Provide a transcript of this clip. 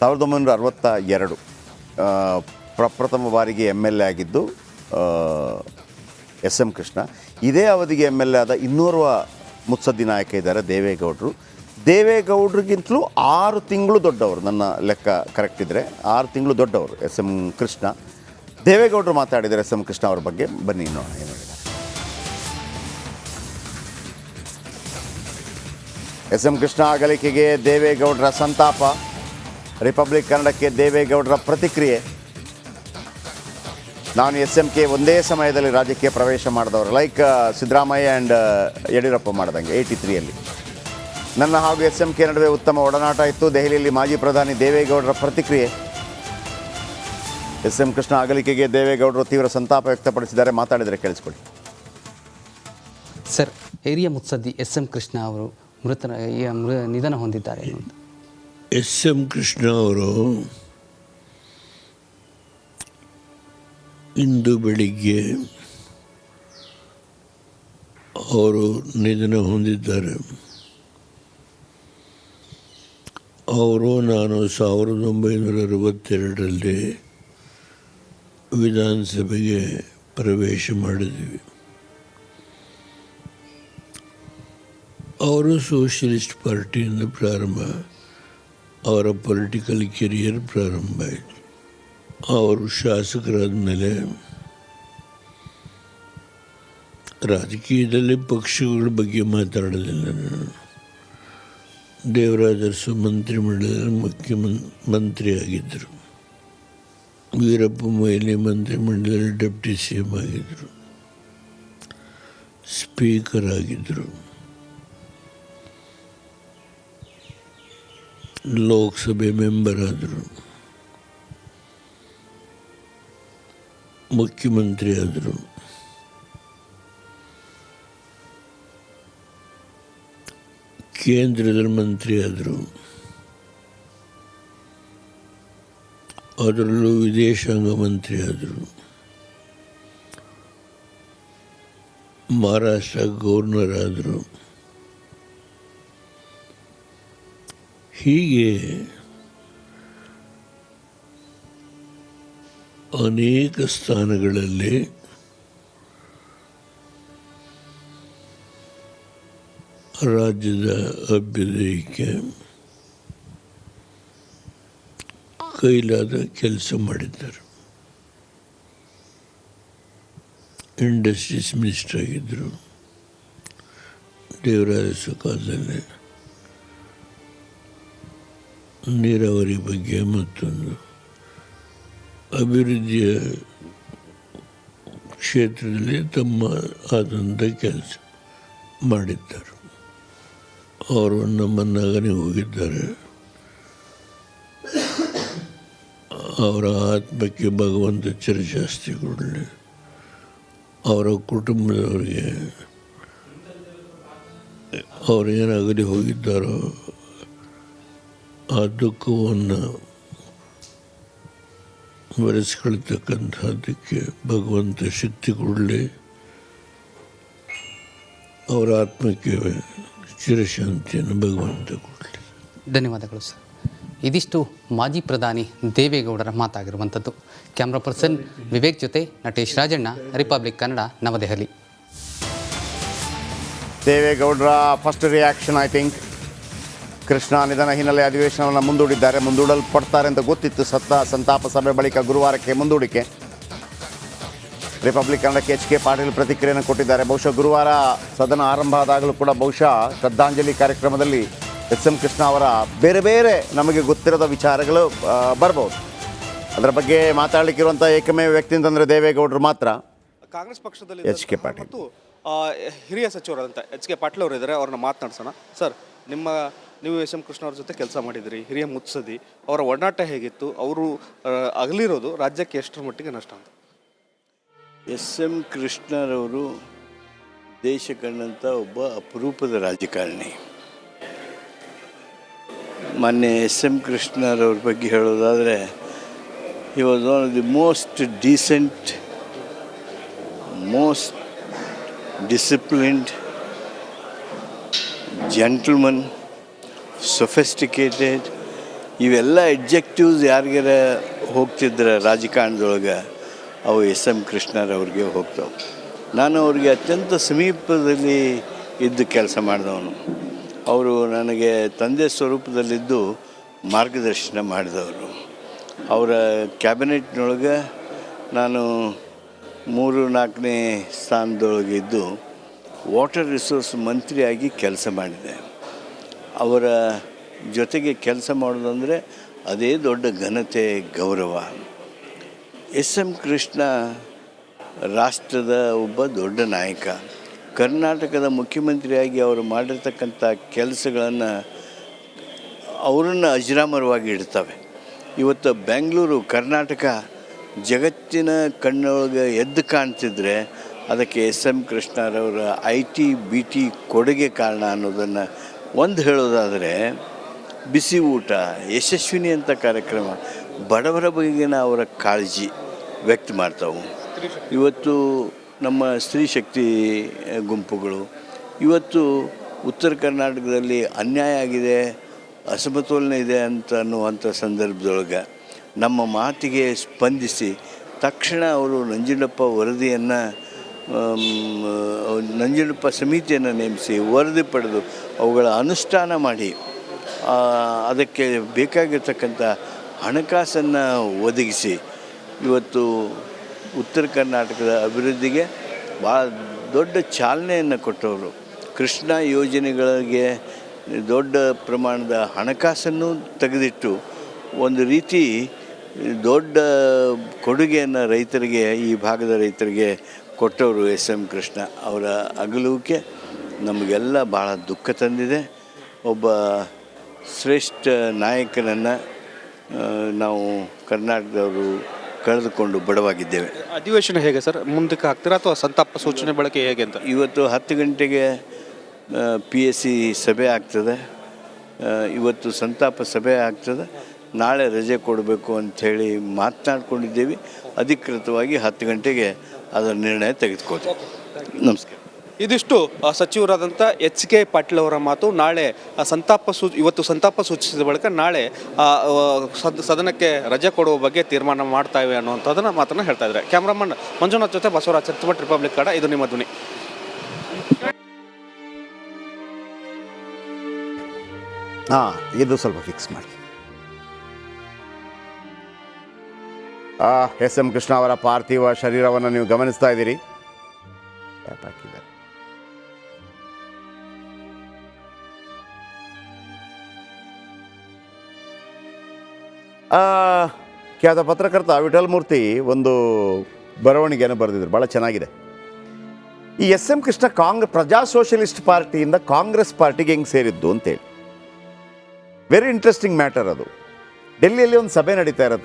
1962 ಪ್ರಪ್ರಥಮ ಬಾರಿಗೆ MLA ಆಗಿದ್ದು SM ಕೃಷ್ಣ. ಇದೇ ಅವಧಿಗೆ MLA ಆದ ಇನ್ನೋರ್ವ ಮುತ್ಸದ್ದಿ ನಾಯಕ ಇದ್ದಾರೆ ದೇವೇಗೌಡರು. ದೇವೇಗೌಡರಿಗಿಂತಲೂ 6 ತಿಂಗಳು ದೊಡ್ಡವರು, ನನ್ನ ಲೆಕ್ಕ ಕರೆಕ್ಟ್ ಇದ್ದರೆ 6 ತಿಂಗಳು ದೊಡ್ಡವರು SM ಕೃಷ್ಣ. ದೇವೇಗೌಡರು ಮಾತಾಡಿದ್ದಾರೆ SM ಕೃಷ್ಣ ಅವ್ರ ಬಗ್ಗೆ, ಬನ್ನಿ ನೋಡೋಣ ಏನು ಹೇಳಿದ್ದಾರೆ. SM ಕೃಷ್ಣ ಅಗಲಿಕೆಗೆ ದೇವೇಗೌಡರ ಸಂತಾಪ, ರಿಪಬ್ಲಿಕ್ ಕನ್ನಡಕ್ಕೆ ದೇವೇಗೌಡರ ಪ್ರತಿಕ್ರಿಯೆ. ನಾನು SMK ಒಂದೇ ಸಮಯದಲ್ಲಿ ರಾಜಕೀಯ ಪ್ರವೇಶ ಮಾಡಿದವರು, ಲೈಕ್ ಸಿದ್ದರಾಮಯ್ಯ ಆ್ಯಂಡ್ ಯಡಿಯೂರಪ್ಪ ಮಾಡ್ದಂಗೆ 83ಯಲ್ಲಿ. ನನ್ನ ಹಾಗೂ SMK ನಡುವೆ ಉತ್ತಮ ಒಡನಾಟ ಇತ್ತು. ದೆಹಲಿಯಲ್ಲಿ ಮಾಜಿ ಪ್ರಧಾನಿ ದೇವೇಗೌಡರ ಪ್ರತಿಕ್ರಿಯೆ. SM ಕೃಷ್ಣ ಅಗಲಿಕೆಗೆ ದೇವೇಗೌಡರು ತೀವ್ರ ಸಂತಾಪ ವ್ಯಕ್ತಪಡಿಸಿದ್ದಾರೆ. ಮಾತಾಡಿದರೆ ಕೇಳಿಸ್ಕೊಳ್ಳಿ. ಸರ್, ಹಿರಿಯ ಮುತ್ಸದ್ದಿ SM ಕೃಷ್ಣ ಅವರು ನಿಧನ ಹೊಂದಿದ್ದಾರೆ. SM ಕೃಷ್ಣ ಅವರು ಇಂದು ಬೆಳಿಗ್ಗೆ ಅವರು ನಿಧನ ಹೊಂದಿದ್ದಾರೆ. ಅವರು ನಾನು 1962ರಲ್ಲಿ ವಿಧಾನಸಭೆಗೆ ಪ್ರವೇಶ ಮಾಡಿದ್ವಿ. ಅವರು ಸೋಷಿಯಲಿಸ್ಟ್ ಪಾರ್ಟಿಯಿಂದ ಅವರ ಪೊಲಿಟಿಕಲ್ ಕೆರಿಯರ್ ಪ್ರಾರಂಭ ಆಯಿತು. ಅವರು ಶಾಸಕರಾದ ಮೇಲೆ ರಾಜಕೀಯದಲ್ಲಿ ಪಕ್ಷಗಳ ಬಗ್ಗೆ ಮಾತಾಡೋದಿಲ್ಲ. ನಾನು ದೇವರಾಜ ಅರಸು ಮಂತ್ರಿಮಂಡಲದಲ್ಲಿ ಮುಖ್ಯಮಂತ್ರಿ ಆಗಿದ್ದರು. ವೀರಪ್ಪ ಮೊಯ್ಲಿ ಮಂತ್ರಿಮಂಡಲದಲ್ಲಿ ಡೆಪ್ಟಿ CM ಆಗಿದ್ದರು, ಸ್ಪೀಕರ್ ಆಗಿದ್ದರು, ಲೋಕಸಭೆ ಮೆಂಬರ್ ಆದರು, ಮುಖ್ಯಮಂತ್ರಿ ಆದರು. ಕೇಂದ್ರದಲ್ಲಿ ಮಂತ್ರಿ ಆದರು. ಅದರಲ್ಲೂ ವಿದೇಶಾಂಗ ಮಂತ್ರಿ ಆದರು. ಮಹಾರಾಷ್ಟ್ರ ಗವರ್ನರ್ ಆದರು. ಹೀಗೆ ಅನೇಕ ಸ್ಥಾನಗಳಲ್ಲಿ ರಾಜ್ಯದ ಅಭ್ಯುದಯಕ್ಕೆ ಕೈಲಾದ ಕೆಲಸ ಮಾಡಿದ್ದಾರೆ. ಇಂಡಸ್ಟ್ರೀಸ್ ಮಿನಿಸ್ಟರ್ ಆಗಿದ್ದರು ದೇವರಾಜ ಕಾಲದಲ್ಲಿ. ನೀರಾವರಿ ಬಗ್ಗೆ ಮತ್ತೊಂದು ಅಭಿವೃದ್ಧಿಯ ಕ್ಷೇತ್ರದಲ್ಲಿ ತಮ್ಮ ಆದಂಥ ಕೆಲಸ ಮಾಡಿದ್ದಾರೆ. ಅವರು ನಮ್ಮನ್ನಾಗನೇ ಹೋಗಿದ್ದಾರೆ. ಅವರ ಆತ್ಮಕ್ಕೆ ಭಗವಂತ ಚಿರಶಾಸ್ತಿ ಕೊಡಲಿ. ಅವರ ಕುಟುಂಬದವರಿಗೆ ಅವರು ಏನಾಗಲಿ ಹೋಗಿದ್ದಾರೋ ಆ ದುಃಖವನ್ನು ಬರೆಸ್ಕೊಳ್ತಕ್ಕಂಥದ್ದಕ್ಕೆ ಭಗವಂತ ಶಕ್ತಿ ಕೊಡಲಿ. ಅವರ ಆತ್ಮಕ್ಕೆ ಚಿರಶಾಂತಿಯನ್ನು ಭಗವಂತ ಕೊಡಲಿ. ಧನ್ಯವಾದಗಳು ಸರ್. ಇದಿಷ್ಟು ಮಾಜಿ ಪ್ರಧಾನಿ ದೇವೇಗೌಡರ ಮಾತಾಗಿರುವಂಥದ್ದು. ಕ್ಯಾಮ್ರಾ ಪರ್ಸನ್ ವಿವೇಕ್ ಜೊತೆ ನಟೇಶ್ ರಾಜಣ್ಣ, ರಿಪಬ್ಲಿಕ್ ಕನ್ನಡ, ನವದೆಹಲಿ. ದೇವೇಗೌಡರ first reaction I think Krishna ನಿಧನ ಹಿನ್ನೆಲೆ ಅಧಿವೇಶನವನ್ನು ಮುಂದೂಡಲ್ಪಡ್ತಾರೆ ಅಂತ ಗೊತ್ತಿತ್ತು. ಸಂತಾಪ ಸಭೆ ಬಳಿಕ ಗುರುವಾರಕ್ಕೆ ಮುಂದೂಡಿಕೆ. ರಿಪಬ್ಲಿಕ್ ಕನ್ನಡಕ್ಕೆ HK ಪಾಟೀಲ್ ಪ್ರತಿಕ್ರಿಯೆಯನ್ನು ಕೊಟ್ಟಿದ್ದಾರೆ. ಬಹುಶಃ ಗುರುವಾರ ಸದನ ಆರಂಭ ಆದಾಗಲೂ ಕೂಡ ಬಹುಶಃ ಶ್ರದ್ಧಾಂಜಲಿ ಕಾರ್ಯಕ್ರಮದಲ್ಲಿ SM ಕೃಷ್ಣ ಅವರ ಬೇರೆ ಬೇರೆ ನಮಗೆ ಗೊತ್ತಿರೋದ ವಿಚಾರಗಳು ಬರ್ಬೋದು. ಅದರ ಬಗ್ಗೆ ಮಾತಾಡಲಿಕ್ಕಿರುವಂಥ ಏಕಮೇವ ವ್ಯಕ್ತಿ ಅಂತಂದರೆ ದೇವೇಗೌಡರು ಮಾತ್ರ. ಕಾಂಗ್ರೆಸ್ ಪಕ್ಷದಲ್ಲಿ HK ಪಾಟೀಲ್ ಮತ್ತು ಹಿರಿಯ ಸಚಿವರಾದಂಥ HK ಪಾಟೀಲ್ ಅವರು ಇದ್ದಾರೆ. ಅವ್ರನ್ನ ಮಾತನಾಡ್ಸೋಣ. ಸರ್, ನೀವು SM ಕೃಷ್ಣ ಅವ್ರ ಜೊತೆ ಕೆಲಸ ಮಾಡಿದಿರಿ, ಹಿರಿಯ ಮುತ್ಸದಿ. ಅವರ ಒಡನಾಟ ಹೇಗಿತ್ತು? ಅವರು ಅಗಲಿರೋದು ರಾಜ್ಯಕ್ಕೆ ಎಷ್ಟರ ಮಟ್ಟಿಗೆ ನಷ್ಟ ಅಂತ? SM ಕೃಷ್ಣರವರು ದೇಶ ಕಂಡಂಥ ಒಬ್ಬ ಅಪರೂಪದ ರಾಜಕಾರಣಿ. ಮೊನ್ನೆ SM ಕೃಷ್ಣರವ್ರ ಬಗ್ಗೆ ಹೇಳೋದಾದರೆ, he was one of the most decent, most disciplined, gentleman, sophisticated, ಇವೆಲ್ಲ ಎಡ್ಜೆಕ್ಟಿವ್ಸ್ ಯಾರಿಗಾರ ಹೋಗ್ತಿದ್ರೆ ರಾಜಕಾರಣದೊಳಗೆ ಅವು ಎಸ್ ಎಂ ಕೃಷ್ಣರವ್ರಿಗೆ ಹೋಗ್ತಾವೆ. ನಾನು ಅವ್ರಿಗೆ ಅತ್ಯಂತ ಸಮೀಪದಲ್ಲಿ ಇದ್ದು ಕೆಲಸ ಮಾಡಿದವನು. ಅವರು ನನಗೆ ತಂದೆ ಸ್ವರೂಪದಲ್ಲಿದ್ದು ಮಾರ್ಗದರ್ಶನ ಮಾಡಿದವರು. ಅವರ ಕ್ಯಾಬಿನೆಟ್ನೊಳಗೆ ನಾನು 3-4ನೇ ಸ್ಥಾನದೊಳಗಿದ್ದು ವಾಟರ್ ರಿಸೋರ್ಸ್ ಮಂತ್ರಿಯಾಗಿ ಕೆಲಸ ಮಾಡಿದೆ. ಅವರ ಜೊತೆಗೆ ಕೆಲಸ ಮಾಡೋದಂದರೆ ಅದೇ ದೊಡ್ಡ ಘನತೆ, ಗೌರವ. ಎಸ್ ಎಂ ಕೃಷ್ಣ ರಾಷ್ಟ್ರದ ಒಬ್ಬ ದೊಡ್ಡ ನಾಯಕ. ಕರ್ನಾಟಕದ ಮುಖ್ಯಮಂತ್ರಿಯಾಗಿ ಅವರು ಮಾಡಿರ್ತಕ್ಕಂಥ ಕೆಲಸಗಳನ್ನು ಅವರನ್ನು ಅಜರಾಮರವಾಗಿ ಇಡ್ತವೆ. ಇವತ್ತು ಬೆಂಗಳೂರು, ಕರ್ನಾಟಕ ಜಗತ್ತಿನ ಕಣ್ಣೊಳಗೆ ಎದ್ದು ಕಾಣ್ತಿದ್ರೆ ಅದಕ್ಕೆ ಎಸ್ ಎಂ ಕೃಷ್ಣರವರ IT BT ಕೊಡುಗೆ ಕಾರಣ ಅನ್ನೋದನ್ನು ಒಂದು ಹೇಳೋದಾದರೆ, ಬಿಸಿ ಊಟ, ಯಶಸ್ವಿನಿ ಅಂತ ಕಾರ್ಯಕ್ರಮ ಬಡವರ ಬಗೆಗಿನ ಅವರ ಕಾಳಜಿ ವ್ಯಕ್ತ ಮಾಡ್ತಾವೆ. ಇವತ್ತು ನಮ್ಮ ಸ್ತ್ರೀ ಶಕ್ತಿ ಗುಂಪುಗಳು ಇವತ್ತು ಉತ್ತರ ಕರ್ನಾಟಕದಲ್ಲಿ ಅನ್ಯಾಯ ಆಗಿದೆ, ಅಸಮತೋಲನ ಇದೆ ಅಂತ ಅನ್ನುವಂಥ ಸಂದರ್ಭದೊಳಗೆ ನಮ್ಮ ಮಾತಿಗೆ ಸ್ಪಂದಿಸಿ ತಕ್ಷಣ ಅವರು ನಂಜುಂಡಪ್ಪ ವರದಿಯನ್ನು ನಂಜುಂಡಪ್ಪ ಸಮಿತಿಯನ್ನು ನೇಮಿಸಿ ವರದಿ ಪಡೆದು ಅವುಗಳ ಅನುಷ್ಠಾನ ಮಾಡಿ ಅದಕ್ಕೆ ಬೇಕಾಗಿರ್ತಕ್ಕಂಥ ಹಣಕಾಸನ್ನು ಒದಗಿಸಿ ಇವತ್ತು ಉತ್ತರ ಕರ್ನಾಟಕದ ಅಭಿವೃದ್ಧಿಗೆ ಭಾಳ ದೊಡ್ಡ ಚಾಲನೆಯನ್ನು ಕೊಟ್ಟವರು. ಕೃಷ್ಣ ಯೋಜನೆಗಳಿಗೆ ದೊಡ್ಡ ಪ್ರಮಾಣದ ಹಣಕಾಸನ್ನು ತೆಗೆದಿಟ್ಟು ಒಂದು ರೀತಿ ದೊಡ್ಡ ಕೊಡುಗೆಯನ್ನು ರೈತರಿಗೆ, ಈ ಭಾಗದ ರೈತರಿಗೆ ಕೊಟ್ಟವರು ಎಸ್ ಎಂ ಕೃಷ್ಣ. ಅವರ ಅಗಲುವಿಕೆ ನಮಗೆಲ್ಲ ಭಾಳ ದುಃಖ ತಂದಿದೆ. ಒಬ್ಬ ಶ್ರೇಷ್ಠ ನಾಯಕನನ್ನು ನಾವು ಕರ್ನಾಟಕದವರು ಕಳೆದುಕೊಂಡು ಬಡವಾಗಿದ್ದೇವೆ. ಅಧಿವೇಶನ ಹೇಗೆ ಸರ್, ಮುಂದಕ್ಕೆ ಹಾಕ್ತೀರಾ ಅಥವಾ ಸಂತಾಪ ಸೂಚನೆ ಬಳಕೆ ಹೇಗೆ ಅಂತ? ಇವತ್ತು 10 ಗಂಟೆಗೆ PSC ಸಭೆ ಆಗ್ತದೆ. ಇವತ್ತು ಸಂತಾಪ ಸಭೆ ಆಗ್ತದೆ. ನಾಳೆ ರಜೆ ಕೊಡಬೇಕು ಅಂಥೇಳಿ ಮಾತನಾಡ್ಕೊಂಡಿದ್ದೇವೆ. ಅಧಿಕೃತವಾಗಿ 10 ಗಂಟೆಗೆ ಅದರ ನಿರ್ಣಯ ತೆಗೆದುಕೊಳ್ತೀವಿ. ನಮಸ್ಕಾರ. ಇದಿಷ್ಟು ಸಚಿವರಾದಂಥ HK ಪಾಟೀಲ್ ಅವರ ಮಾತು. ನಾಳೆ ಇವತ್ತು ಸಂತಾಪ ಸೂಚಿಸಿದ ಬಳಿಕ ನಾಳೆ ಸದನಕ್ಕೆ ರಜೆ ಕೊಡುವ ಬಗ್ಗೆ ತೀರ್ಮಾನ ಮಾಡ್ತಾ ಇವೆ ಅನ್ನುವಂಥದ್ದನ್ನು ಮಾತನ್ನು ಹೇಳ್ತಾ ಇದ್ದಾರೆ. ಕ್ಯಾಮ್ರಾಮನ್ ಮಂಜುನಾಥ್ ಜೊತೆ ಬಸವರಾಜ್ ಚರ್ಚಮಠ್, ರಿಪಬ್ಲಿಕ್ ಕನ್ನಡ. ಇದು ನಿಮ್ಮ ಧ್ವನಿ. ಇದು ಸ್ವಲ್ಪ ಫಿಕ್ಸ್ ಮಾಡಿ. ಎಸ್ ಎಂ ಕೃಷ್ಣ ಅವರ ಪಾರ್ಥಿವ ಶರೀರವನ್ನು ನೀವು ಗಮನಿಸ್ತಾ ಇದ್ದೀರಿ. ಹಾಕಿದ್ದಾರೆ. ಖ್ಯಾತ ಪತ್ರಕರ್ತ ವಿಠಲ್ ಮೂರ್ತಿ ಒಂದು ಬರವಣಿಗೆಯನ್ನು ಬರೆದಿದ್ರು, ಭಾಳ ಚೆನ್ನಾಗಿದೆ. ಈ ಎಸ್ ಎಂ ಕೃಷ್ಣ ಪ್ರಜಾ ಸೋಷಲಿಸ್ಟ್ ಪಾರ್ಟಿಯಿಂದ ಕಾಂಗ್ರೆಸ್ ಪಾರ್ಟಿಗೆ ಹೆಂಗೆ ಸೇರಿದ್ದು ಅಂತೇಳಿ. ವೆರಿ ಇಂಟ್ರೆಸ್ಟಿಂಗ್ ಮ್ಯಾಟರ್ ಅದು. ಡೆಲ್ಲಿಯಲ್ಲಿ ಒಂದು ಸಭೆ ನಡೀತಾ ಇರುತ್ತೆ